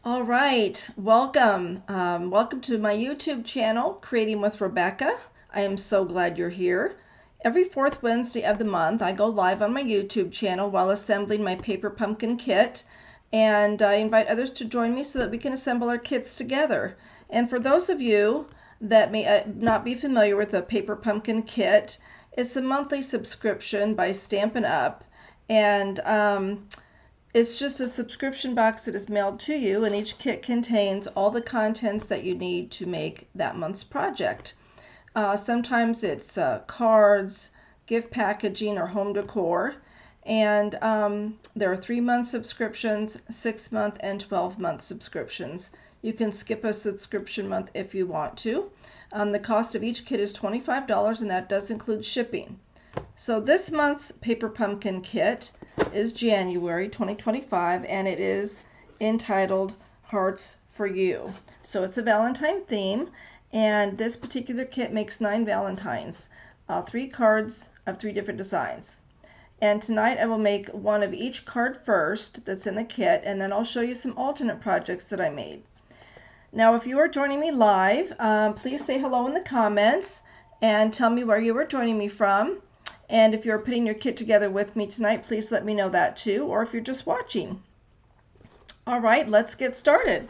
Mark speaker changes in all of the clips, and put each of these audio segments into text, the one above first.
Speaker 1: All right, welcome to my YouTube channel, Creating with Rebecca. I am so glad you're here. Every fourth Wednesday of the month, I go live on my YouTube channel while assembling my paper pumpkin kit, and I invite others to join me so that we can assemble our kits together. And for those of you that may not be familiar with a paper pumpkin kit, it's a monthly subscription by Stampin' Up, and it's just a subscription box that is mailed to you, and each kit contains all the contents that you need to make that month's project. Sometimes it's cards, gift packaging, or home decor. And there are 3-month subscriptions, 6-month, and 12-month subscriptions. You can skip a subscription month if you want to. The cost of each kit is $25, and that does include shipping. So this month's Paper Pumpkin kit is January 2025, and it is entitled Hearts for You. So it's a Valentine theme, and this particular kit makes 9 Valentines, 3 cards of 3 different designs. And tonight I will make one of each card first that's in the kit, and then I'll show you some alternate projects that I made. Now, if you are joining me live, please say hello in the comments and tell me where you are joining me from. And if you're putting your kit together with me tonight, please let me know that too, or if you're just watching. All right, let's get started.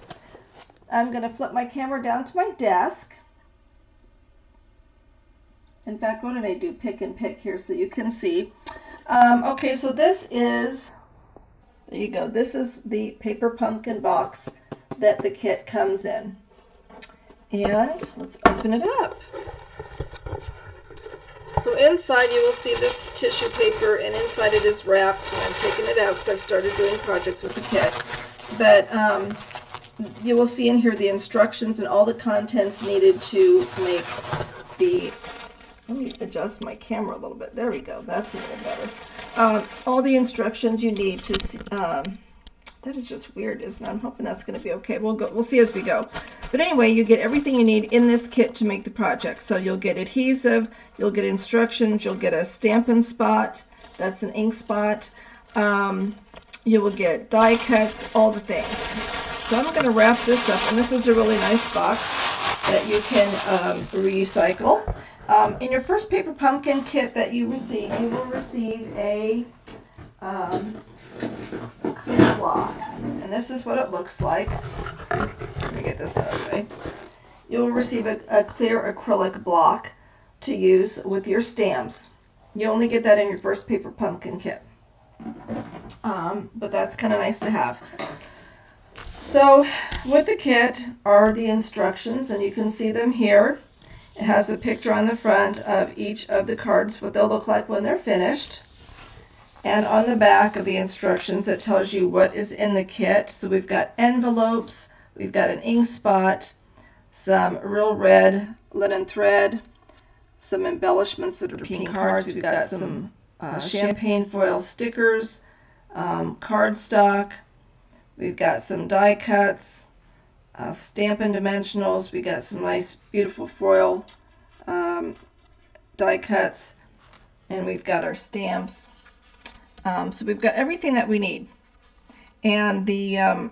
Speaker 1: I'm going to flip my camera down to my desk. In fact, what did I do? Pick and pick here so you can see. Okay, so this is, there you go, this is the paper pumpkin box that the kit comes in. And let's open it up. So inside you will see this tissue paper, and inside it is wrapped, and I'm taking it out because I've started doing projects with the kit. But you will see in here the instructions and all the contents needed to make the, let me adjust my camera a little bit. There we go. That's a little better. All the instructions you need to see. That is just weird, isn't it? I'm hoping that's going to be okay. We'll see as we go. But anyway, you get everything you need in this kit to make the project. So you'll get adhesive, you'll get instructions, you'll get a Stampin' Spot, that's an ink spot. You will get die cuts, all the things. So I'm going to wrap this up, and this is a really nice box that you can recycle. In your first paper pumpkin kit that you receive, you will receive a clear block, and this is what it looks like. Let me get this out of the way. You will receive a clear acrylic block to use with your stamps. You only get that in your first paper pumpkin kit, but that's kind of nice to have. So with the kit are the instructions, and you can see them here. It has a picture on the front of each of the cards, what they'll look like when they're finished. And on the back of the instructions, it tells you what is in the kit. So we've got envelopes, we've got an ink spot, some real red linen thread, some embellishments that are pink cards. We've got some champagne foil stickers, cardstock. We've got some die cuts, Stampin' Dimensionals. We got some nice, beautiful foil die cuts, and we've got our stamps. So we've got everything that we need. And the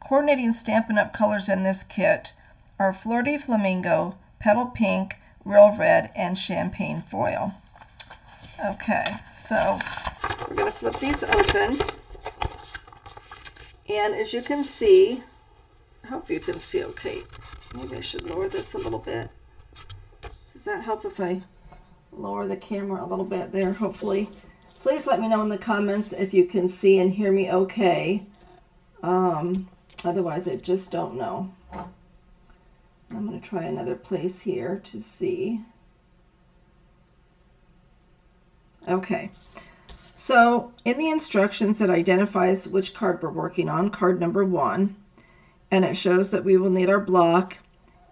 Speaker 1: coordinating Stampin' Up! Colors in this kit are Fleur de Flamingo, Petal Pink, Real Red, and Champagne Foil. Okay, so we're going to flip these open. And as you can see, I hope you can see okay. Maybe I should lower this a little bit. Does that help if I lower the camera a little bit there, hopefully? Please let me know in the comments if you can see and hear me okay. Otherwise, I just don't know. I'm going to try another place here to see. Okay. So in the instructions, it identifies which card we're working on, card number 1. And it shows that we will need our block,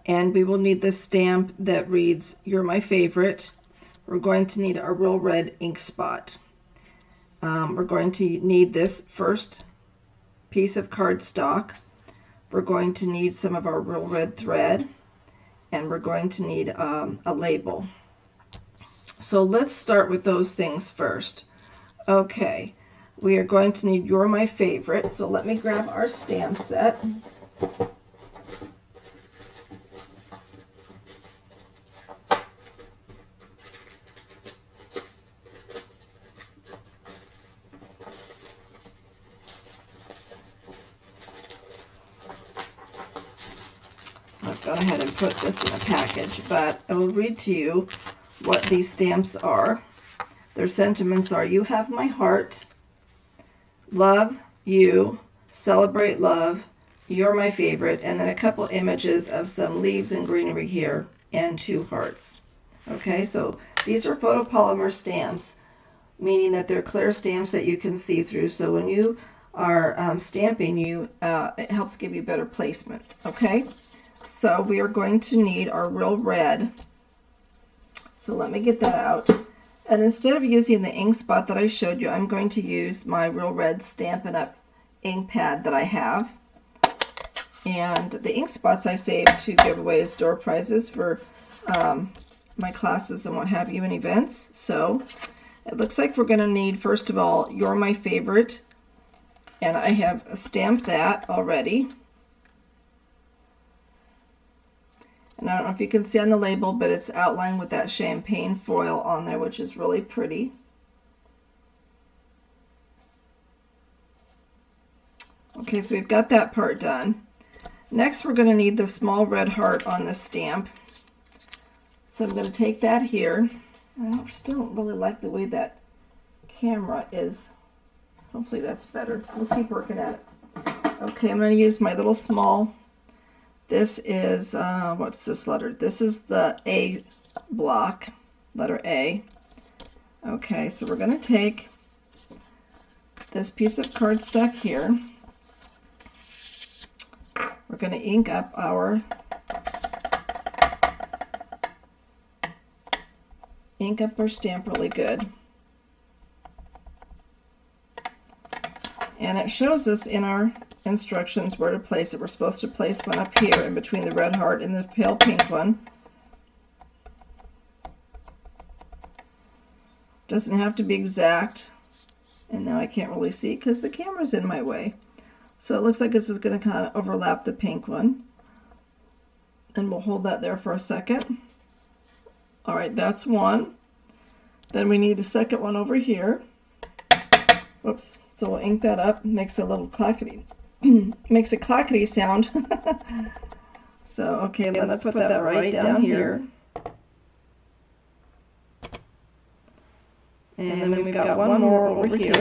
Speaker 1: and we will need the stamp that reads, "You're my favorite." We're going to need a real red ink spot. We're going to need this first piece of cardstock. We're going to need some of our real red thread, and we're going to need a label. So let's start with those things first. Okay, we are going to need You're My Favorite. So let me grab our stamp set. I've gone ahead and put this in a package, but I will read to you what these stamps are. Their sentiments are: you have my heart, love you, celebrate love, you're my favorite, and then a couple images of some leaves and greenery here, and 2 hearts. Okay, so these are photopolymer stamps, meaning that they're clear stamps that you can see through. So when you are stamping, it helps give you better placement. Okay, so we are going to need our Real Red. So let me get that out. And instead of using the ink spot that I showed you, I'm going to use my Real Red Stampin' Up! Ink pad that I have. And the ink spots I saved to give away as door prizes for my classes and what have you and events. So it looks like we're going to need, first of all, You're My Favorite. And I have stamped that already. And I don't know if you can see on the label, but it's outlined with that champagne foil on there, which is really pretty. Okay, so we've got that part done. Next, we're going to need the small red heart on the stamp. So I'm going to take that here. I still don't really like the way that camera is. Hopefully that's better. We'll keep working at it. Okay, I'm going to use my little small. This is, what's this letter? This is the A block, letter A. Okay, so we're going to take this piece of cardstock here. We're going to ink up our stamp really good. And it shows us in our instructions where to place it. We're supposed to place one up here in between the red heart and the pale pink one. Doesn't have to be exact. And now I can't really see because the camera's in my way. So it looks like this is going to kind of overlap the pink one. And we'll hold that there for a second. Alright, that's one. Then we need a second one over here. Whoops. So we'll ink that up. Makes a little clackety. Makes a clackety sound. So, okay, let's put that right down here. And then we've got one more over here.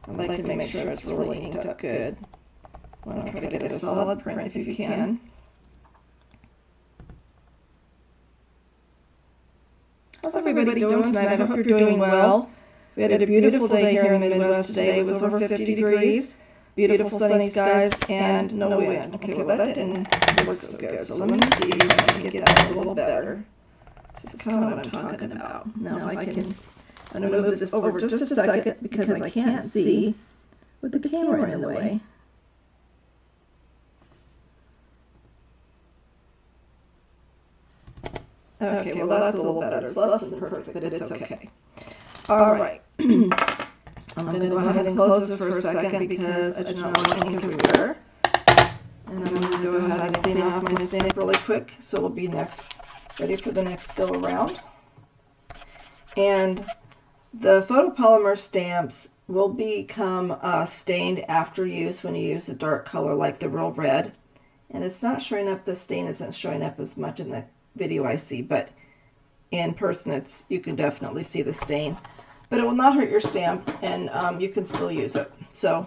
Speaker 1: I'd like to make sure it's really inked up good. Want to try to get a solid print if you can. How's everybody doing tonight? I hope you're doing well. We had a beautiful day here in the Midwest today. It was over 50 degrees, beautiful sunny skies, and no wind. Okay, well that didn't work so good. So let me see if I can get that a little better. This is kind of what I'm talking about. Now if I can, I'm going to move this over just a second because I can't see with the camera in the way. Okay, well that's a little better. It's less than perfect, but it's okay. Alright. I'm going to go ahead and close this for a second because I do not want ink everywhere. And I'm going to go ahead and clean off my stamp really quick so it'll be ready for the next go around. And the photopolymer stamps will become stained after use when you use a dark color like the Real Red. And it's not showing up, the stain isn't showing up as much in the video I see, but in person you can definitely see the stain. But it will not hurt your stamp, and you can still use it. So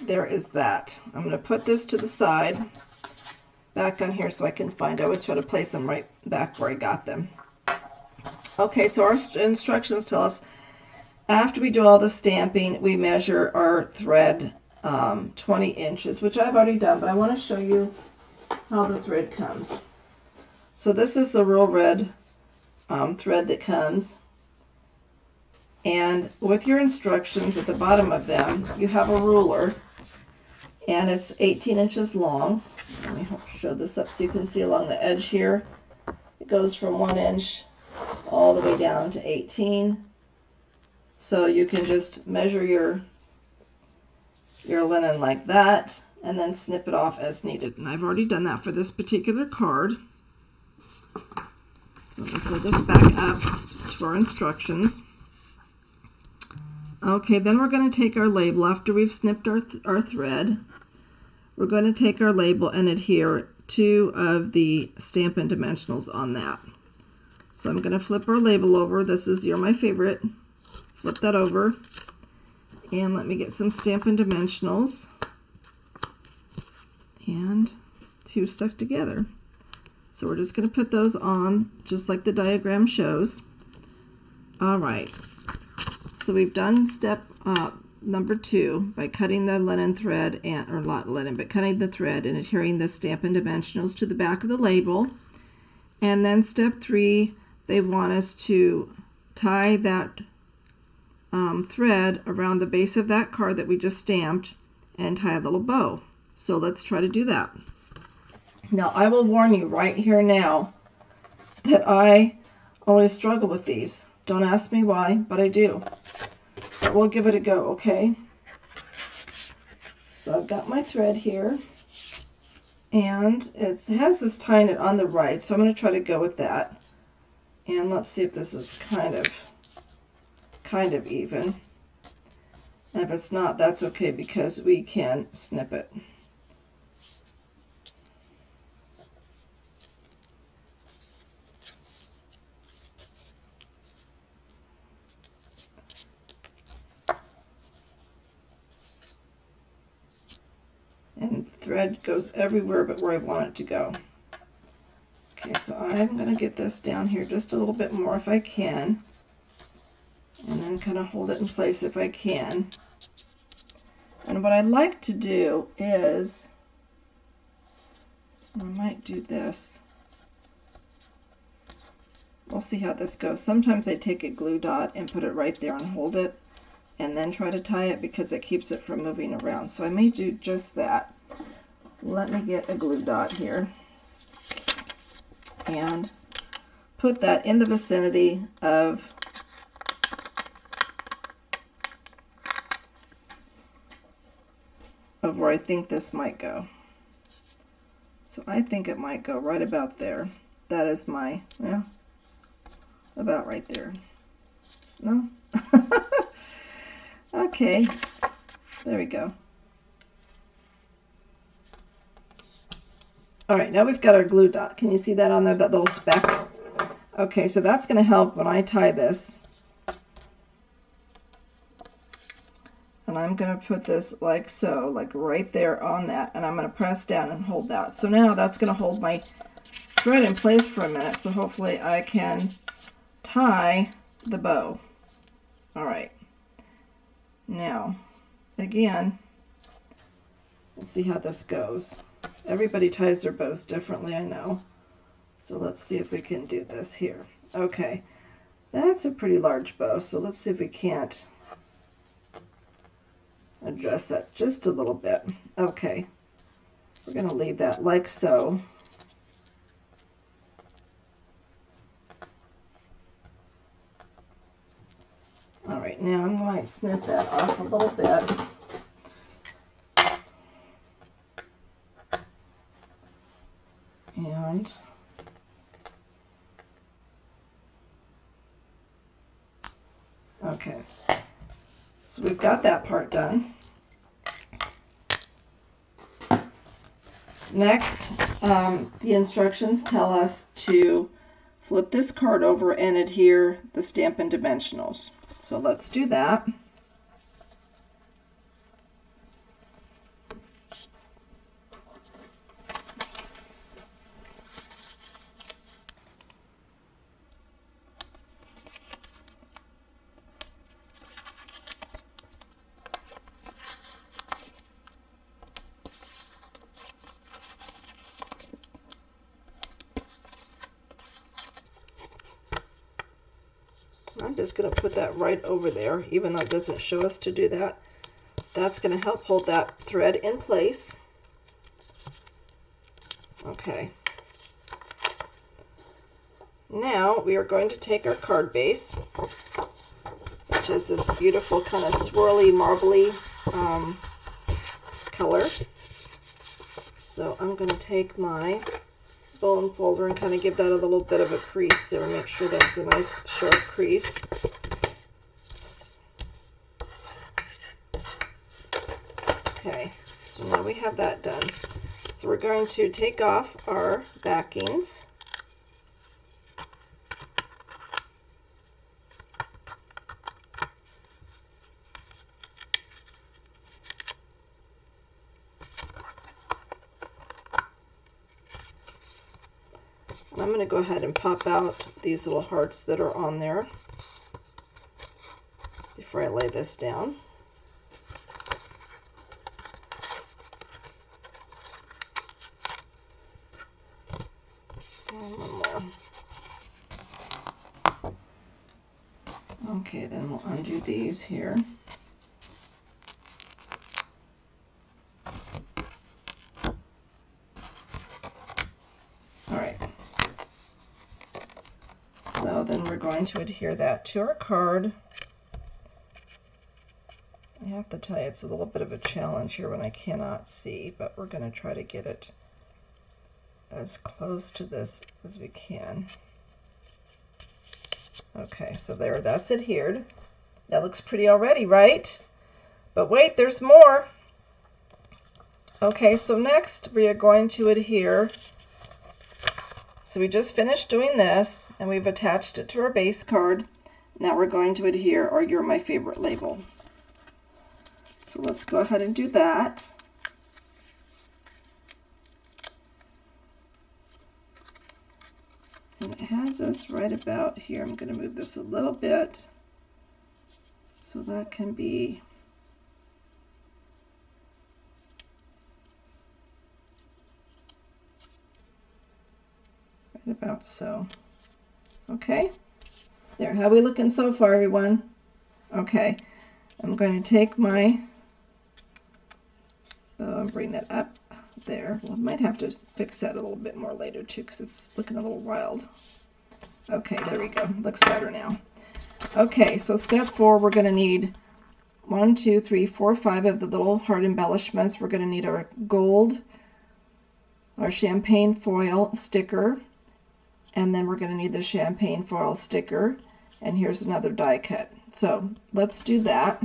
Speaker 1: there is that. I'm going to put this to the side, back on here so I can find. I always try to place them right back where I got them. Okay, so our instructions tell us after we do all the stamping, we measure our thread 20 inches, which I've already done, but I want to show you how the thread comes. So this is the Real Red thread that comes. And with your instructions at the bottom of them, you have a ruler, and it's 18 inches long. Let me show this up so you can see along the edge here. It goes from 1 inch all the way down to 18. So you can just measure your linen like that and then snip it off as needed. And I've already done that for this particular card. So let's pull this back up to our instructions. Okay, then we're going to take our label after we've snipped our thread. We're going to take our label and adhere 2 of the Stampin' Dimensionals on that. So I'm going to flip our label over. This is You're My Favorite. Flip that over. And let me get some Stampin' Dimensionals. And 2 stuck together. So we're just going to put those on just like the diagram shows. All right. So we've done step number 2 by cutting the linen thread, or not linen, but cutting the thread and adhering the Stampin' Dimensionals to the back of the label. And then step 3, they want us to tie that thread around the base of that card that we just stamped and tie a little bow. So let's try to do that. Now I will warn you right here now that I always struggle with these. Don't ask me why, but I do. But we'll give it a go, okay? So I've got my thread here, and it has this tying it on the right, so I'm going to try to go with that. And let's see if this is kind of even. And if it's not, that's okay because we can snip it. And thread goes everywhere but where I want it to go. Okay, so I'm going to get this down here just a little bit more if I can, and then kind of hold it in place if I can. And what I like to do is, I might do this. We'll see how this goes. Sometimes I take a glue dot and put it right there and hold it, and then try to tie it because it keeps it from moving around. So I may do just that. Let me get a glue dot here and put that in the vicinity of where I think this might go. So I think it might go right about there. That is my, yeah, about right there. No? Okay, there we go. All right, now we've got our glue dot. Can you see that on there, that little speck? Okay, so that's going to help when I tie this. And I'm going to put this like so, like right there on that, and I'm going to press down and hold that. So now that's going to hold my thread in place for a minute, so hopefully I can tie the bow. All right. Now, again, we'll see how this goes. Everybody ties their bows differently, I know. So let's see if we can do this here. Okay, that's a pretty large bow, so let's see if we can't adjust that just a little bit. Okay, we're going to leave that like so. All right, now I'm going to snip that off a little bit. And okay, so we've got that part done. Next, the instructions tell us to flip this card over and adhere the Stampin' Dimensionals. So let's do that. I'm just going to put that right over there, even though it doesn't show us to do that. That's going to help hold that thread in place. Okay. Now we are going to take our card base which is this beautiful kind of swirly, marbly color. So I'm going to take my bone folder and kind of give that a little bit of a crease there. Make sure that's a nice sharp crease. Okay, so now we have that done. So we're going to take off our backings. I'm going to go ahead and pop out these little hearts that are on there before I lay this down. And one more. Okay, then we'll undo these here. So then we're going to adhere that to our card. I have to tell you, it's a little bit of a challenge here when I cannot see, but we're going to try to get it as close to this as we can. Okay, so there, that's adhered. That looks pretty already, right? But wait, there's more. Okay, so next we are going to adhere. So we just finished doing this, and we've attached it to our base card. Now we're going to adhere our You're My Favorite label. So let's go ahead and do that. And it has us right about here. I'm going to move this a little bit so that can be right about so. Okay, there. How are we looking so far, everyone? Okay, I'm going to take my bring that up there. Well, I might have to fix that a little bit more later too, because it's looking a little wild. Okay, there we go. Looks better now. Okay, so step 4, we're going to need 1, 2, 3, 4, 5 of the little heart embellishments. We're going to need our gold, our champagne foil sticker, and then we're going to need the champagne foil sticker, and here's another die cut. So let's do that.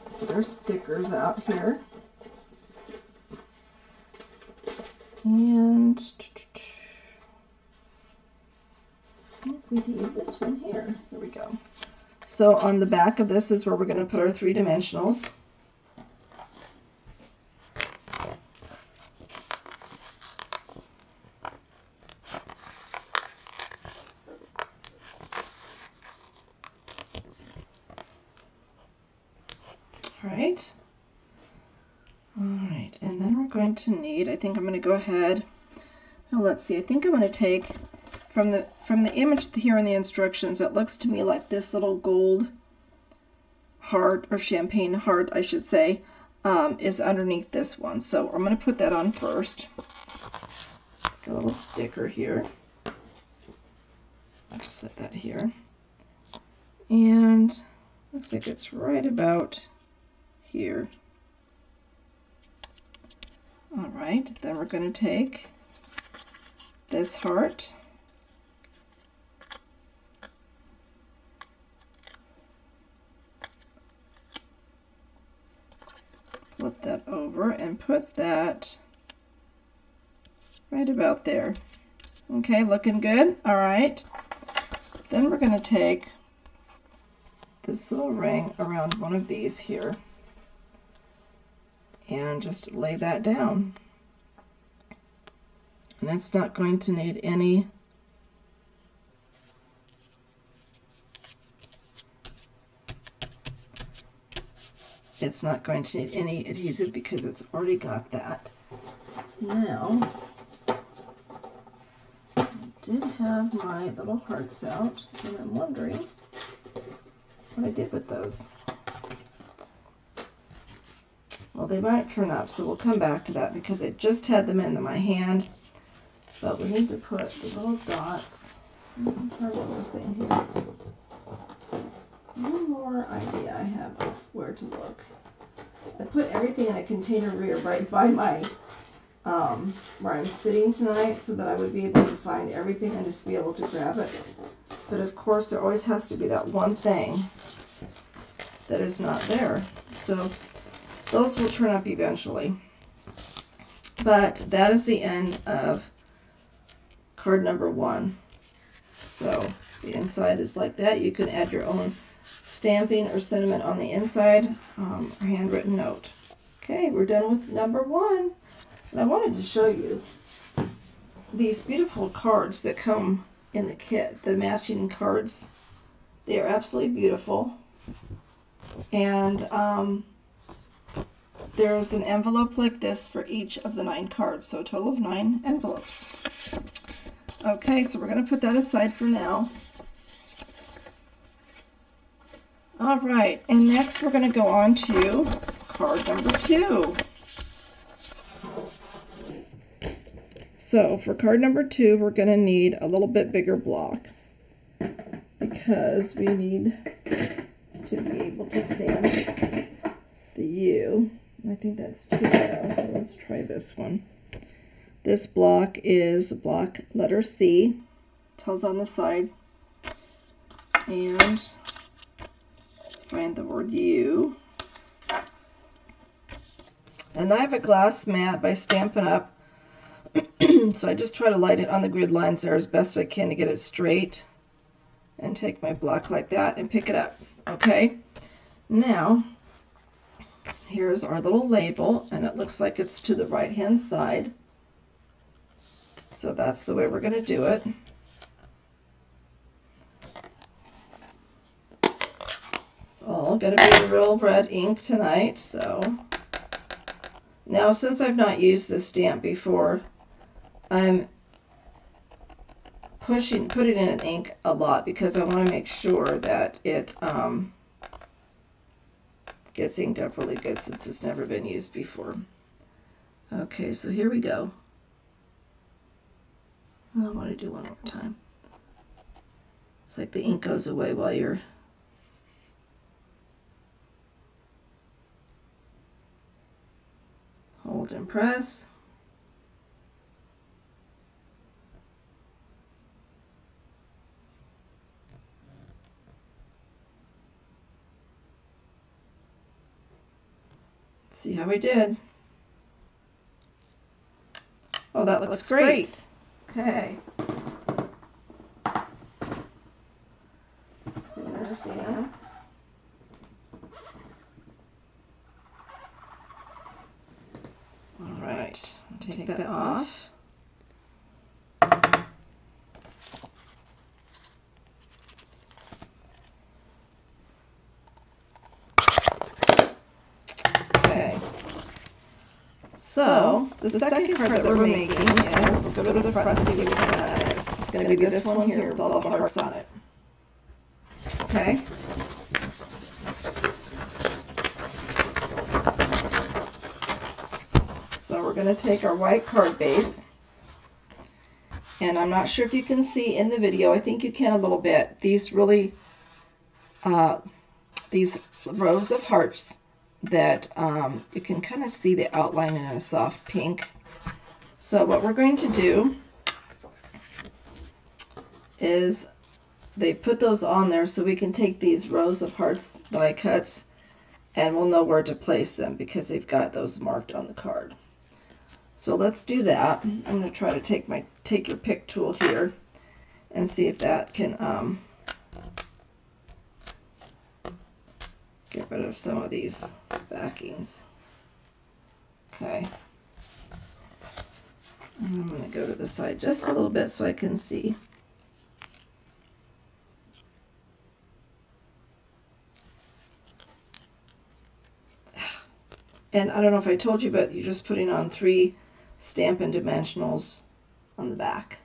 Speaker 1: So there's stickers out here. And I think we need this one here. Here we go. So on the back of this is where we're going to put our 3-dimensionals. Alright, and then we're going to need, I think I'm going to go ahead, well, let's see, I think I'm going to take from the image here in the instructions, it looks to me like this little gold heart, or champagne heart I should say, is underneath this one. So I'm going to put that on first. Get a little sticker here. I'll just set that here. And looks like it's right about here. Alright, then we're going to take this heart, flip that over and put that right about there. Okay, looking good. Alright, then we're going to take this little ring around one of these here and just lay that down. And it's not going to need any adhesive because it's already got that. Now, I did have my little hearts out, and I'm wondering what I did with those. Well, they might turn up, so we'll come back to that because I just had them in my hand. But we need to put the little dots. One more thing here. One more idea I have of where to look. I put everything in a container right by my where I'm sitting tonight so that I would be able to find everything and just be able to grab it. But of course there always has to be that one thing that is not there. So those will turn up eventually. But that is the end of card number 1. So the inside is like that. You can add your own stamping or sentiment on the inside, or handwritten note. Okay, we're done with number 1. And I wanted to show you these beautiful cards that come in the kit, the matching cards. They are absolutely beautiful. And there's an envelope like this for each of the 9 cards, so a total of 9 envelopes. Okay, so we're going to put that aside for now. All right, and next we're going to go on to card number 2. So for card number 2, we're going to need a little bit bigger block because we need to be able to stamp the U. I think that's 2 now, so let's try this one. This block is block letter C. Tells on the side. And let's find the word U. And I have a glass mat by Stampin' Up. So I just try to light it on the grid lines there as best I can to get it straight. And take my block like that and pick it up. Okay? Now, here's our little label, and it looks like it's to the right-hand side. So that's the way we're going to do it. It's all going to be real red ink tonight. So now, since I've not used this stamp before, I'm putting it in ink a lot because I want to make sure that it gets inked up really good since it's never been used before. Okay, so here we go. I want to do one more time. It's like the ink goes away while you're hold and press. See how we did. Oh, that looks great. Okay. Spinner stamp. All right, take that off. Okay. So, the second card that we're making is, let's go to the front and see which one that is. It's going to be this one here with all the hearts on it. Okay. So we're going to take our white card base, and I'm not sure if you can see in the video, I think you can a little bit, these really, these rows of hearts that you can kind of see the outline in a soft pink. So what we're going to do is they put those on there so we can take these rows of hearts die cuts and we'll know where to place them because they've got those marked on the card. So let's do that. I'm going to try to take your pick tool here and see if that can get rid of some of these backings. Okay. And I'm going to go to the side just a little bit so I can see. And I don't know if I told you, but you're just putting on 3 Stampin' Dimensionals on the back.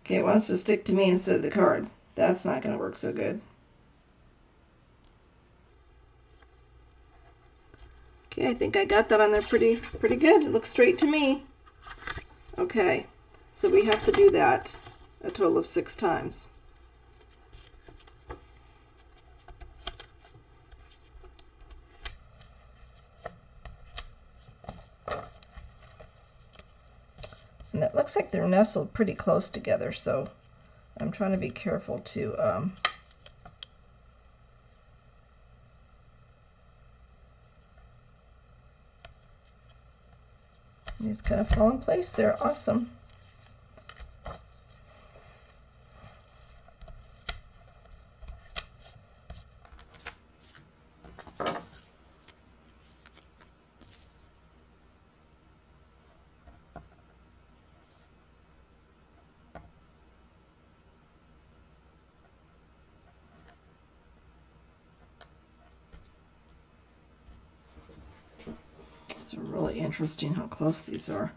Speaker 1: Okay, it wants to stick to me instead of the card. That's not going to work so good. Okay, I think I got that on there pretty good. It looks straight to me. Okay, so we have to do that a total of 6 times. And it looks like they're nestled pretty close together, so I'm trying to be careful to these kind of fall in place there. Awesome. It's really interesting how close these are.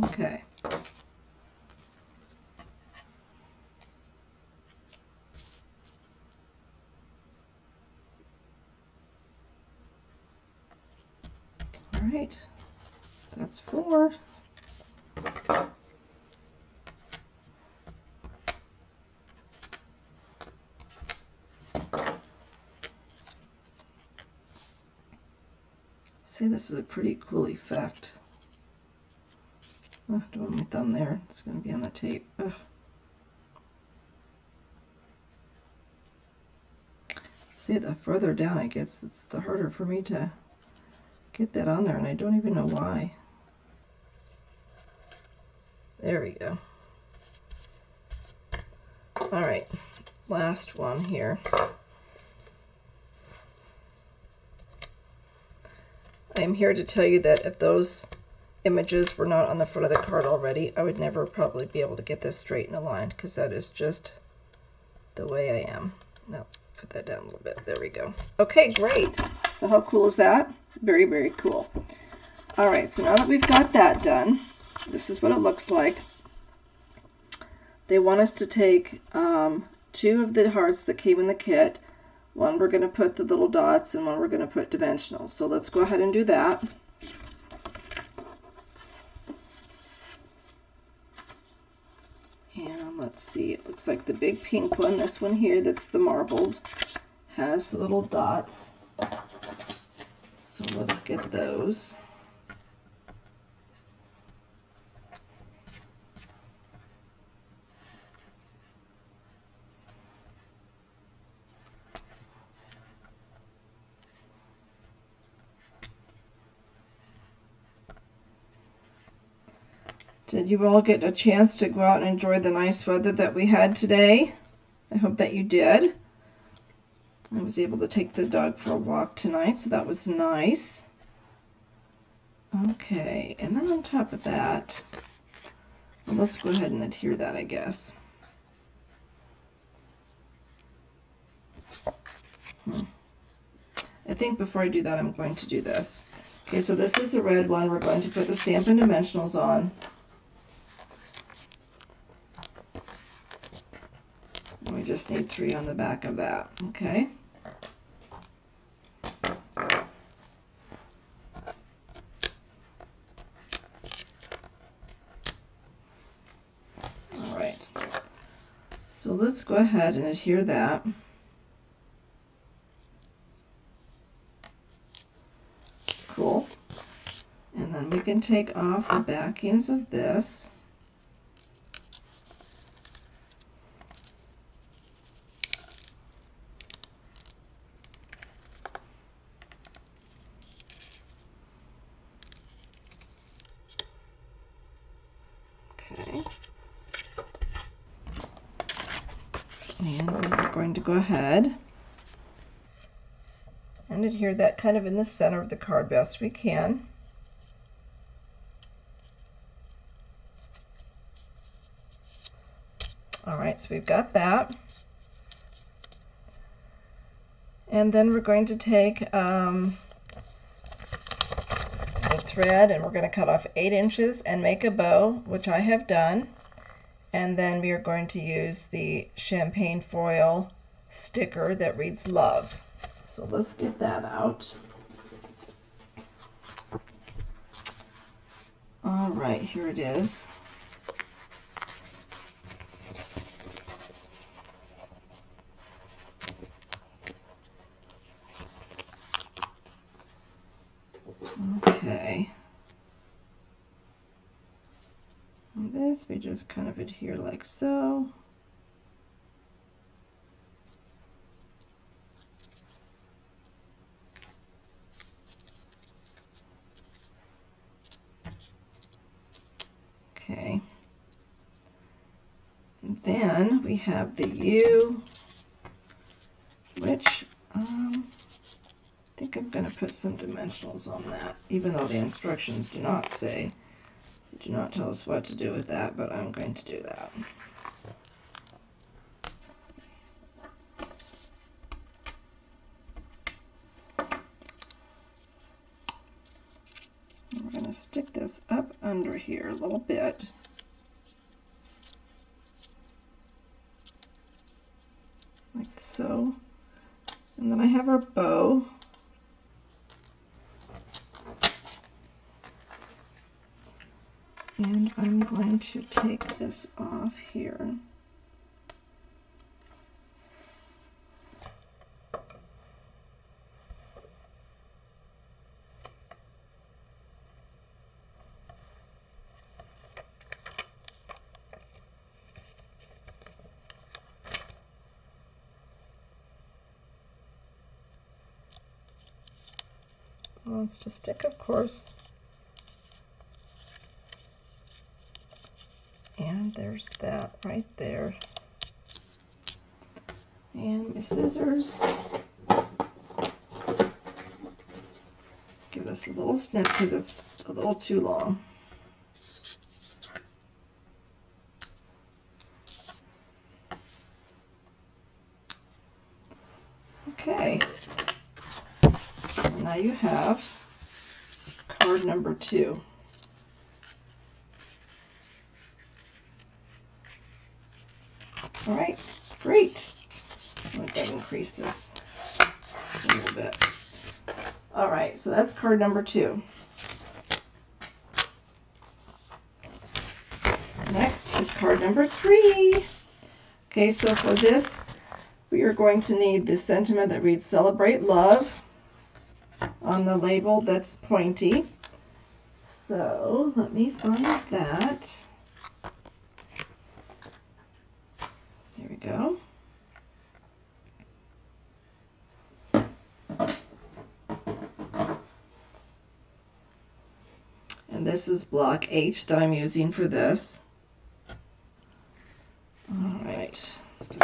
Speaker 1: Okay. All right. That's 4. See, this is a pretty cool effect. Oh, don't want my thumb there. It's going to be on the tape. Ugh. See, the further down it gets, it's the harder for me to get that on there, and I don't even know why. There we go. All right, last one here. I am here to tell you that if those images were not on the front of the card already, I would never probably be able to get this straight and aligned, because that is just the way I am. Now, put that down a little bit. There we go. Okay, great. So how cool is that? Very, very cool. All right, so now that we've got that done, this is what it looks like. They want us to take 2 of the hearts that came in the kit. One we're going to put the little dots, and one we're going to put dimensional. So let's go ahead and do that. And let's see, it looks like the big pink one, this one here that's the marbled, has the little dots. So let's get those. Did you all get a chance to go out and enjoy the nice weather that we had today? I hope that you did. I was able to take the dog for a walk tonight, so that was nice. Okay, and then on top of that, well, let's go ahead and adhere that, I guess. I think before I do that, I'm going to do this. Okay, so this is the red one. We're going to put the Stampin' Dimensionals on. And we just need 3 on the back of that, okay? All right. So let's go ahead and adhere that. Cool. And then we can take off the backings of this. Okay. And we're going to go ahead and adhere that kind of in the center of the card best we can. All right, so we've got that. And then we're going to take the thread, and we're going to cut off 8 inches and make a bow, which I have done. And then we are going to use the champagne foil sticker that reads love. So let's get that out. All right, here it is. Okay. And this we just kind of adhere like so. Okay. And then we have the U, which I think I'm going to put some dimensionals on that, even though the instructions do not tell us what to do with that, but I'm going to do that. And we're going to stick this up under here a little bit. Like so. And then I have our bow. And I'm going to take this off here. Wants to stick, of course. And there's that right there. And my scissors. Give this a little snip because it's a little too long. Okay. Now you have card number 2. All right, great. I'm going to increase this just a little bit. All right, so that's card number 2. Next is card number 3. Okay, so for this, we are going to need the sentiment that reads Celebrate Love on the label that's pointy. So let me find that. There we go. And this is block H that I'm using for this. All right. So,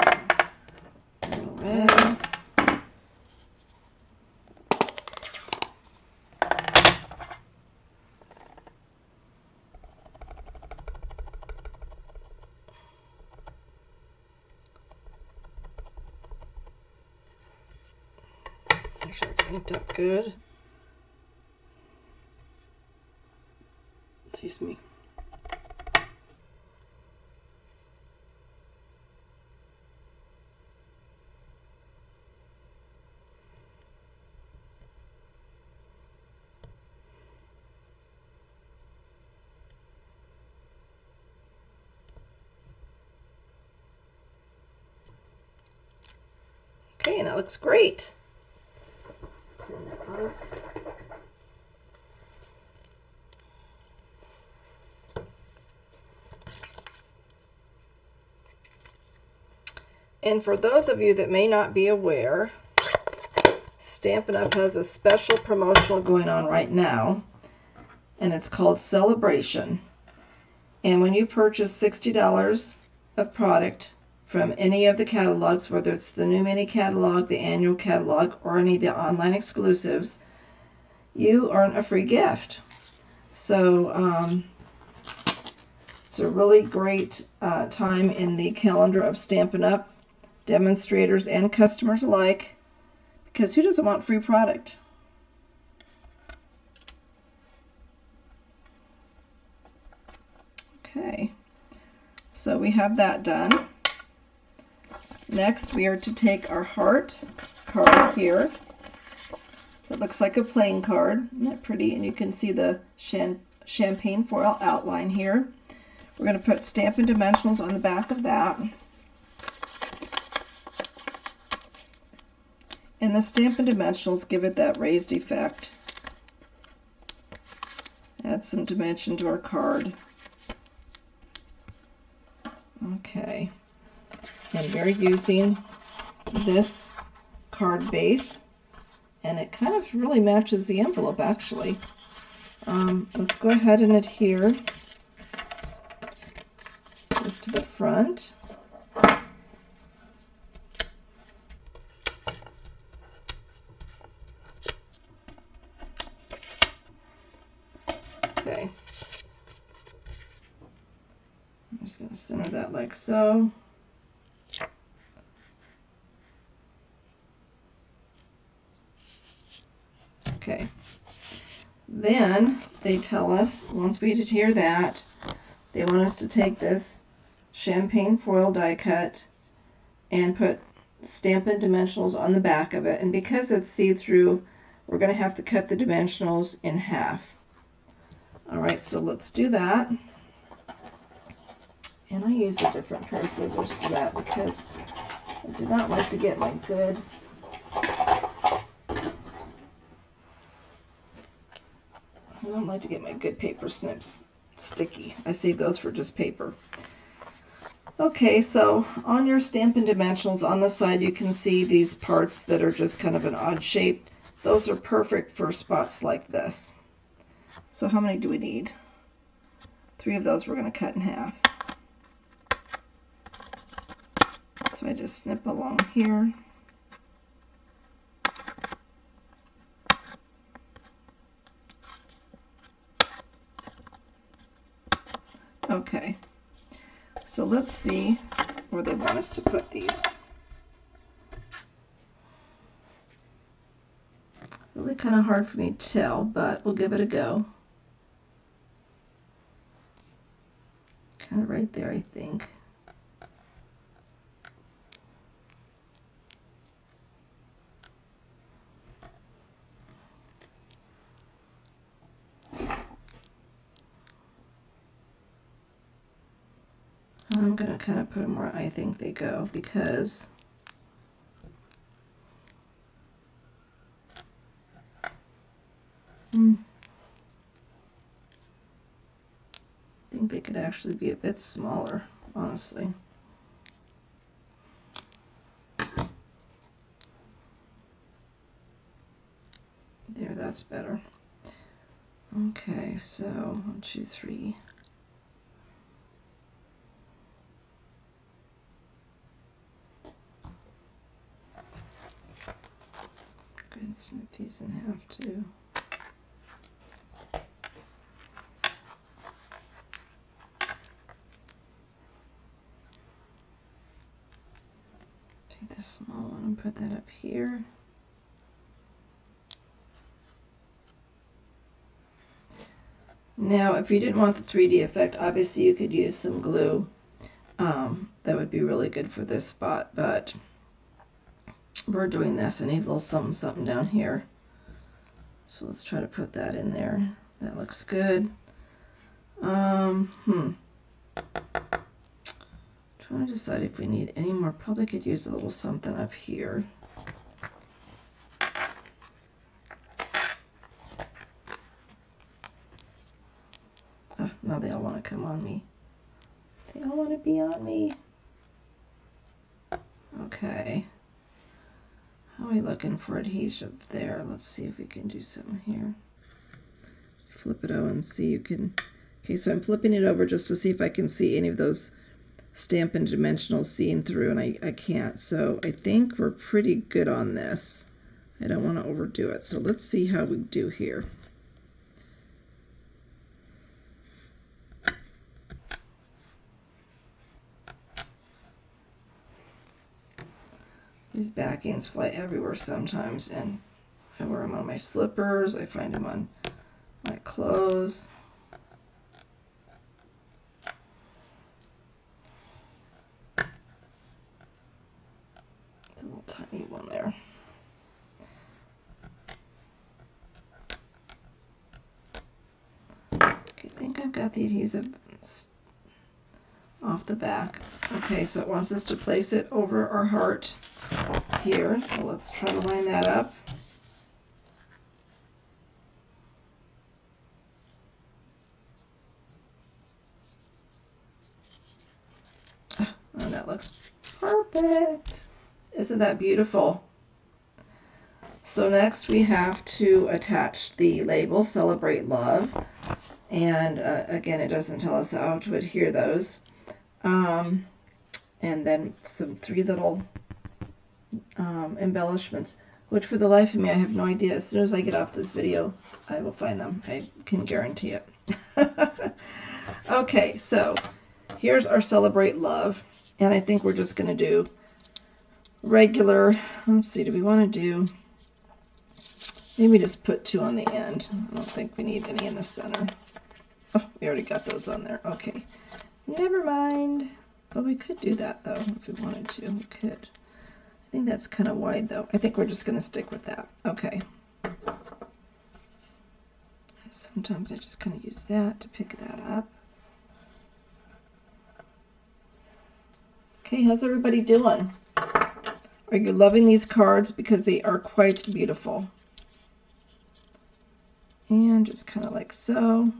Speaker 1: red. Make sure it's inked up good. Excuse me. Okay, and that looks great. Turn that off. And for those of you that may not be aware, Stampin' Up! Has a special promotional going on right now, and it's called Celebration. And when you purchase $60 of product from any of the catalogs, whether it's the new mini catalog, the annual catalog, or any of the online exclusives, you earn a free gift. So it's a really great time in the calendar of Stampin' Up! Demonstrators and customers alike, because who doesn't want free product? Okay, so we have that done. Next, we are to take our heart card here. It looks like a playing card. Isn't that pretty? And you can see the champagne foil outline here. We're going to put Stampin' Dimensionals on the back of that. And the Stampin' Dimensionals give it that raised effect. Add some dimension to our card. Okay. And we're using this card base, and it kind of really matches the envelope actually. Let's go ahead and adhere this to the front. Okay. I'm just going to center that like so. Okay. Then they tell us, once we adhere that, they want us to take this champagne foil die cut and put Stampin' Dimensionals on the back of it. And because it's see-through, we're going to have to cut the dimensionals in half. Alright, so let's do that. And I use a different pair of scissors for that because I do not like to get my good paper snips sticky. I save those for just paper. Okay, so on your Stampin' Dimensionals on the side you can see these parts that are just kind of an odd shape. Those are perfect for spots like this. So how many do we need? 3 of those we're going to cut in half. So I just snip along here. Okay, so let's see where they want us to put these. Really kind of hard for me to tell, but we'll give it a go. Kind of right there, I think. I'm going to kind of put them where I think they go because I think they could actually be a bit smaller, honestly. There, that's better. Okay, so 1, 2, 3. Go ahead and snip these in half too. Take the small one and put that up here. Now, if you didn't want the 3D effect, obviously you could use some glue. That would be really good for this spot, but we're doing this. I need a little something, something down here. So let's try to put that in there. That looks good. Trying to decide if we need any more. Probably could use a little something up here. Now they all want to come on me. They all want to be on me. Okay. How are we looking for adhesive there? Let's see if we can do some here. Flip it over and see you can. Okay, so I'm flipping it over just to see if I can see any of those Stampin' Dimensionals seen through, and I can't. So I think we're pretty good on this. I don't want to overdo it. So let's see how we do here. These backings fly everywhere sometimes, and I wear them on my slippers. I find them on my clothes. one there. Okay, I think I've got the adhesive off the back. Okay, so it wants us to place it over our heart here. So let's try to line that up. And that looks perfect. Isn't that beautiful? So next we have to attach the label, Celebrate Love. And again, it doesn't tell us how to adhere those. And then some 3 little embellishments, which for the life of me, I have no idea. As soon as I get off this video, I will find them. I can guarantee it. Okay, so here's our Celebrate Love. And I think we're just going to do regular, let's see, do we want to do, maybe just put 2 on the end. I don't think we need any in the center. Oh, we already got those on there. Okay, never mind. But we could do that, though, if we wanted to. We could. I think that's kind of wide, though. I think we're just going to stick with that. Okay. Sometimes I just kind of use that to pick that up. Okay, how's everybody doing? Are you loving these cards? Because they are quite beautiful. And just kind of like so.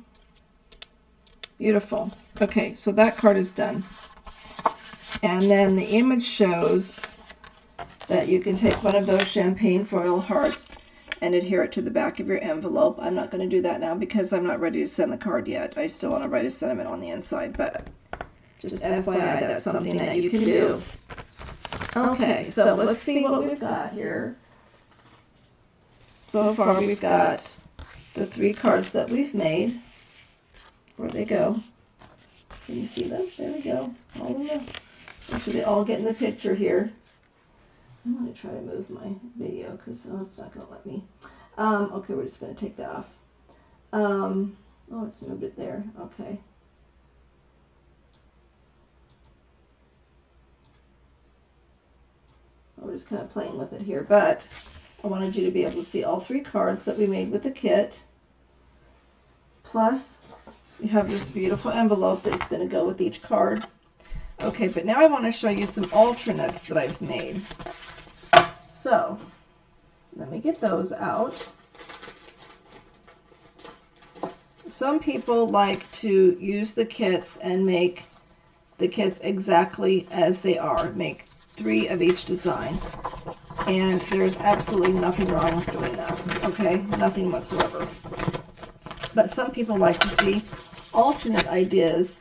Speaker 1: Beautiful. Okay, so that card is done. And then the image shows that you can take one of those champagne foil hearts and adhere it to the back of your envelope. I'm not going to do that now because I'm not ready to send the card yet. I still want to write a sentiment on the inside, but just FYI, that's something that you can do. Okay, so let's see what we've got here. So far we've got the 3 cards that we've made. Where'd they go? Can you see them? There we go. All of them. Make sure they all get in the picture here. I'm going to try to move my video because it's not going to let me. Okay, we're just going to take that off. Oh, it's moved it there. Okay. We're just kind of playing with it here, but I wanted you to be able to see all 3 cards that we made with the kit. Plus, you have this beautiful envelope that's going to go with each card. Okay, but now I want to show you some alternates that I've made. So, let me get those out. Some people like to use the kits and make the kits exactly as they are. Make 3 of each design. And there's absolutely nothing wrong with doing that. Okay? Nothing whatsoever. But some people like to see alternate ideas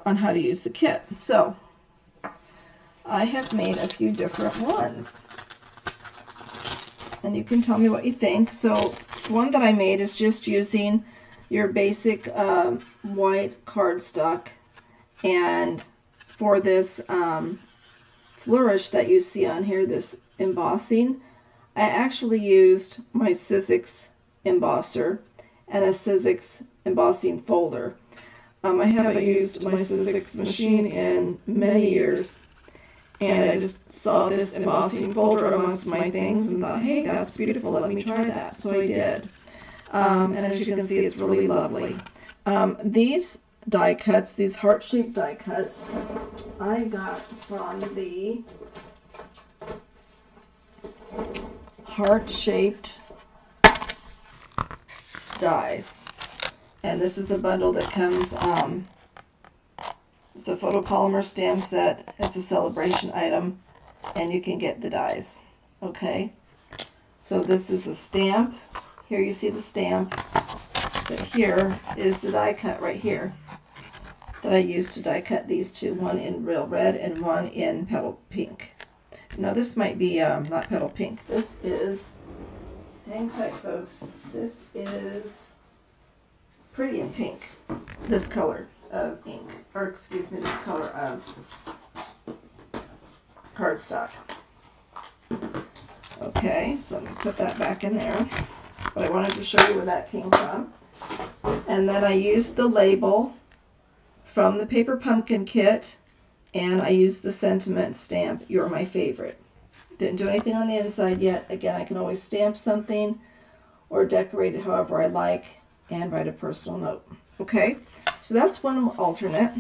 Speaker 1: on how to use the kit. So, I have made a few different ones. And you can tell me what you think. So, one that I made is just using your basic white cardstock. And for this flourish that you see on here, this embossing, I actually used my Sizzix embosser and a Sizzix embossing folder. I haven't used my Sizzix machine in many years, and I just saw this embossing folder amongst my things and thought, hey, that's beautiful, let me try that. So I did. And as you can see, it's really lovely. These die cuts, these heart-shaped die cuts, I got from the Heart-Shaped Dies. And this is a bundle that comes, it's a photopolymer stamp set, it's a celebration item, and you can get the dies. Okay? So this is a stamp. Here you see the stamp. But here is the die cut right here that I used to die cut these 2, one in real red and one in petal pink. Now this might be not petal pink. This is, hang tight folks, this is Pretty in Pink, this color of ink, or excuse me, this color of cardstock. Okay, so let me put that back in there. But I wanted to show you where that came from. And then I used the label from the Paper Pumpkin kit, and I used the sentiment stamp, You're My Favorite. Didn't do anything on the inside yet. Again, I can always stamp something or decorate it however I like and write a personal note. Okay, so that's one alternate.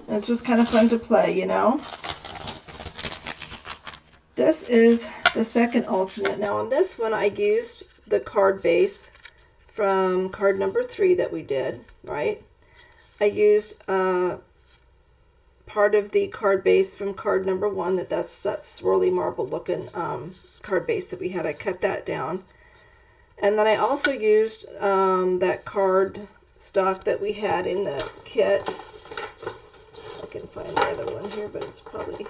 Speaker 1: And it's just kind of fun to play, you know. This is the second alternate. Now on this one I used the card base from card number 3 that we did, right? I used part of the card base from card number 1, that's that swirly marble looking card base that we had. I cut that down. And then I also used that card stock that we had in the kit. I can find the other one here, but it's probably...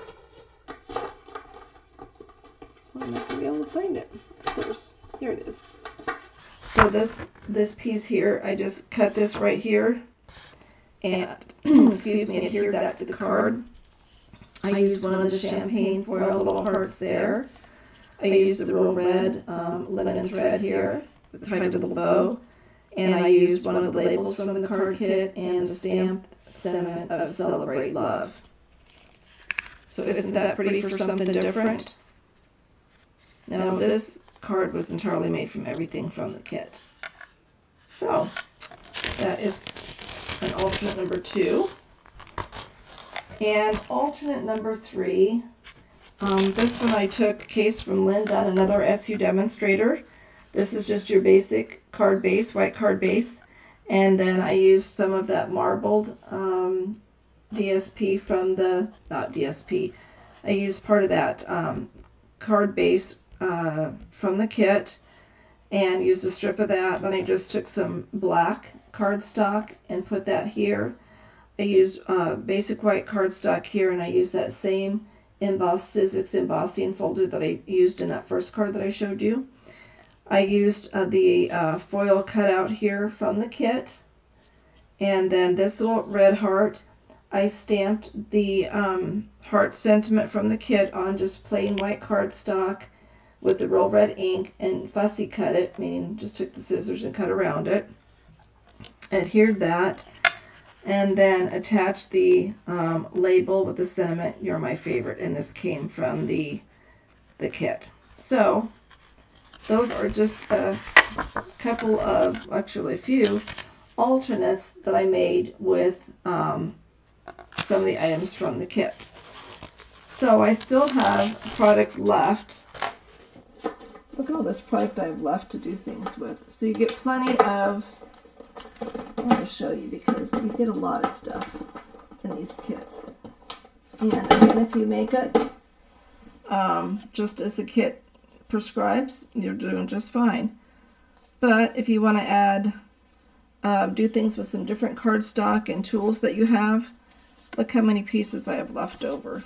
Speaker 1: I'm not going to be able to find it. Of course. Here it is. So this piece here, I just cut this right here. And, excuse me, adhered that to the card. I used one of the champagne foil little hearts there. I used the real red linen thread here, tied to the bow. And I used one of the labels from the card kit and the stamped sentiment of Celebrate Love. So isn't that pretty for something different? Now this card was entirely made from everything from the kit. So that is an alternate number 2. And alternate number 3, this one I took a case from Lynn Dunn, another SU demonstrator. This is just your basic card base, white card base. And then I used some of that marbled DSP from the, not DSP, I used part of that card base from the kit and used a strip of that. Then I just took some black cardstock and put that here. I used basic white cardstock here, and I used that same embossed Sizzix embossing folder that I used in that first card that I showed you. I used the foil cutout here from the kit, and then this little red heart, I stamped the heart sentiment from the kit on just plain white cardstock with the real red ink and fussy cut it, meaning just took the scissors and cut around it, adhered that, and then attached the label with the sentiment, "You're my favorite," and this came from the kit. So those are just a couple of, actually a few, alternates that I made with some of the items from the kit. So I still have product left. Look at all this product I have left to do things with. So you get plenty of, I want to show you because you get a lot of stuff in these kits. And again, if you make it just as the kit prescribes, you're doing just fine. But if you want to add, do things with some different cardstock and tools that you have, look how many pieces I have left over.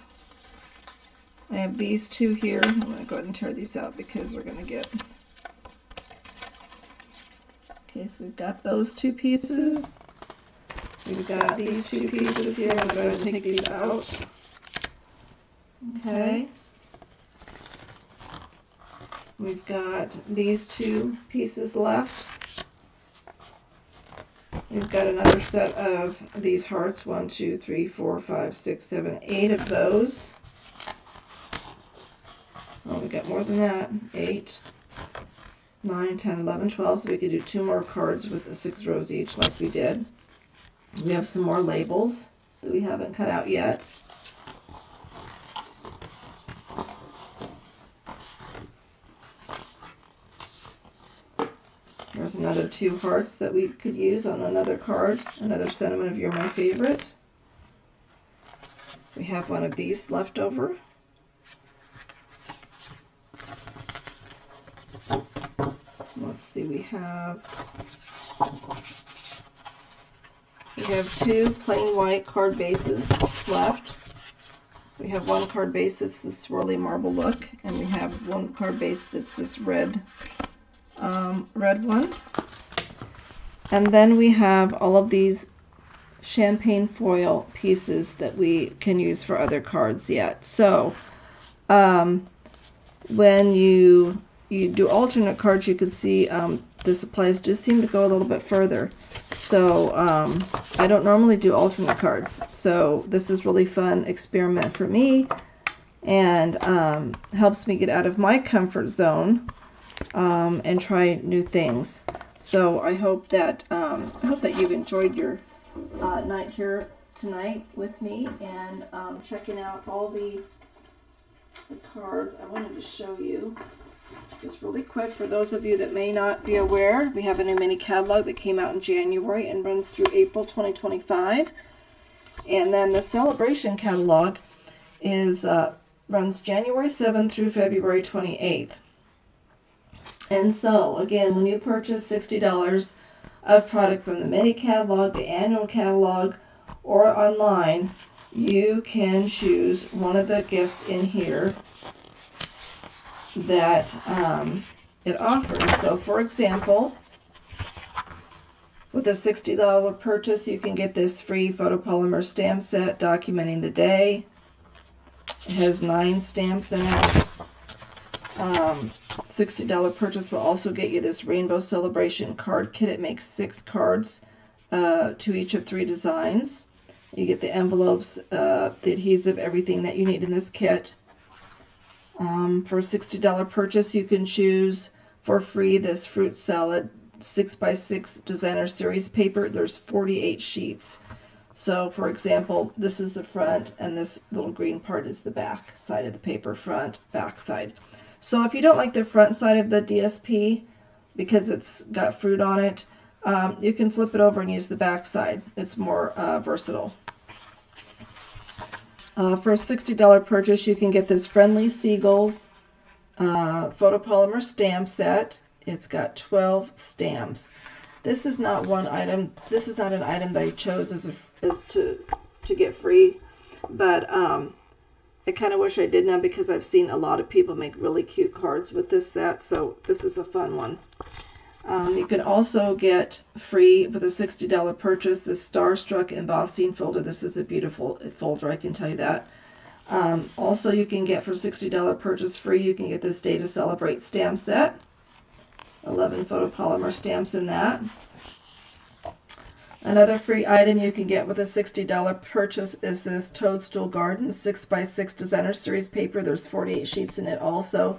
Speaker 1: I have these 2 here. I'm going to go ahead and tear these out because they're going to get... Okay, so we've got those 2 pieces. We've got these 2 pieces here. I'm going to take these out. Okay. We've got these 2 pieces left. We've got another set of these hearts. 1, 2, 3, 4, 5, 6, 7, 8 of those. Oh, we got more than that. 8, 9, 10, 11, 12. So we could do 2 more cards with the 6 rows each like we did. We have some more labels that we haven't cut out yet. There's another 2 hearts that we could use on another card. Another sentiment of "You're my favorite." We have one of these left over. Let's see, we have 2 plain white card bases left. We have 1 card base that's the swirly marble look, and we have 1 card base that's this red one. And then we have all of these champagne foil pieces that we can use for other cards yet. So when you do alternate cards, you can see the supplies do seem to go a little bit further. So I don't normally do alternate cards. So this is really fun experiment for me, and helps me get out of my comfort zone and try new things. So I hope that you've enjoyed your night here tonight with me, and checking out all the cards. I wanted to show you just really quick, for those of you that may not be aware, we have a new mini catalog that came out in January and runs through April 2025. And then the Celebration catalog is runs January 7th through February 28th. And so, again, when you purchase $60 of product from the mini catalog, the annual catalog, or online, you can choose one of the gifts in here that it offers. So, for example, with a $60 purchase, you can get this free photopolymer stamp set documenting the day. It has 9 stamps in it. $60 purchase will also get you this Rainbow Celebration card kit. It makes 6 cards to each of 3 designs. You get the envelopes, the adhesive, everything that you need in this kit. For a $60 purchase, you can choose for free this fruit salad 6x6 designer series paper. There's 48 sheets. So, for example, this is the front, and this little green part is the back side of the paper, front, back side. So if you don't like the front side of the DSP because it's got fruit on it, you can flip it over and use the back side. It's more versatile. For a $60 purchase, you can get this Friendly Seagulls photopolymer stamp set. It's got 12 stamps. This is not one item. This is not an item that I chose as to get free, but I kind of wish I did now, because I've seen a lot of people make really cute cards with this set. So this is a fun one. You can also get free with a $60 purchase this Starstruck embossing folder. This is a beautiful folder, I can tell you that. Also, you can get for $60 purchase free, you can get this Day to Celebrate stamp set. 11 photopolymer stamps in that. Another free item you can get with a $60 purchase is this Toadstool Garden 6x6 designer series paper. There's 48 sheets in it also.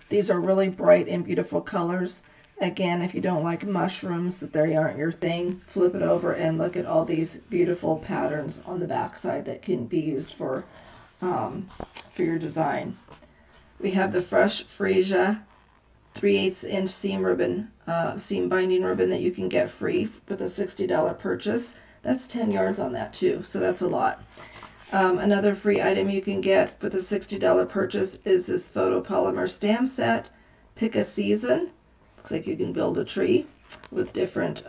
Speaker 1: These are really bright and beautiful colors. Again, if you don't like mushrooms, that they aren't your thing, flip it over and look at all these beautiful patterns on the back side that can be used for your design. We have the Fresh Freesia 3/8 inch seam ribbon, seam binding ribbon that you can get free with a $60 purchase. That's 10 yards on that too, so that's a lot. Another free item you can get with a $60 purchase is this photopolymer stamp set. Pick a season. Looks like you can build a tree with different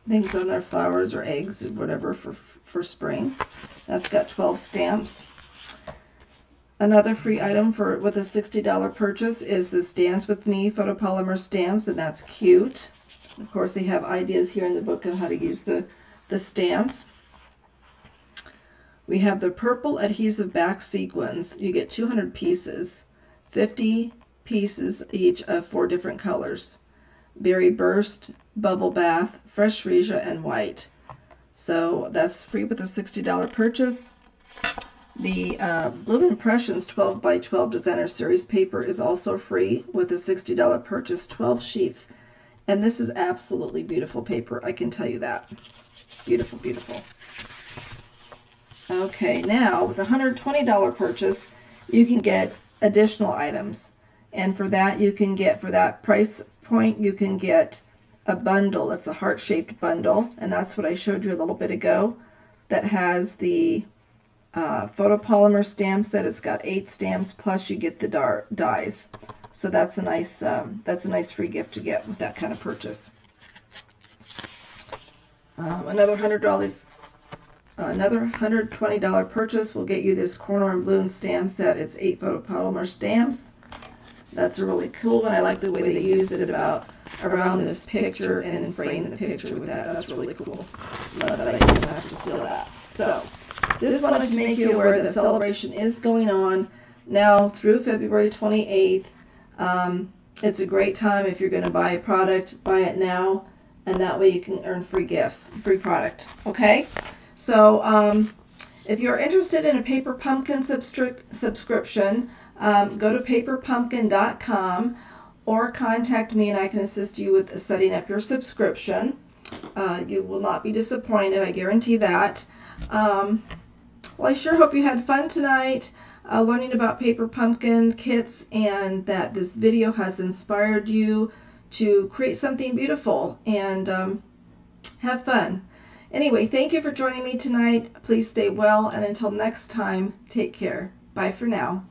Speaker 1: things on there, flowers or eggs or whatever for spring. That's got 12 stamps. Another free item with a $60 purchase is this Dance With Me photopolymer stamps, and that's cute. Of course, they have ideas here in the book on how to use the stamps. We have the purple adhesive back sequins. You get 200 pieces, 50 pieces each of 4 different colors: Berry Burst, Bubble Bath, Fresh Freesia, and White. So that's free with a $60 purchase. The Blue Impressions 12x12 designer series paper is also free with a $60 purchase, 12 sheets. And this is absolutely beautiful paper, I can tell you that. Beautiful, beautiful. Okay, now with a $120 purchase, you can get additional items. And for that, you can get, for that price point, you can get a bundle. It's a heart-shaped bundle, and that's what I showed you a little bit ago, that has the photopolymer stamp set. It's got 8 stamps, plus you get the dies. So that's a nice free gift to get with that kind of purchase. Another $120 purchase will get you this Corner and Bloom stamp set. It's 8 photopolymer stamps. That's a really cool one. I like the way they used it around this picture and then frame the picture with that. That's really cool. Love that I didn't have to steal that. So just wanted to make you aware that Celebration is going on now through February 28th. It's a great time if you're going to buy a product, buy it now. and that way you can earn free gifts, free product. Okay, so if you're interested in a Paper Pumpkin subscription, go to paperpumpkin.com or contact me and I can assist you with setting up your subscription. You will not be disappointed, I guarantee that. Well, I sure hope you had fun tonight learning about Paper Pumpkin kits, and that this video has inspired you to create something beautiful and have fun. Anyway, thank you for joining me tonight. Please stay well, and until next time, take care. Bye for now.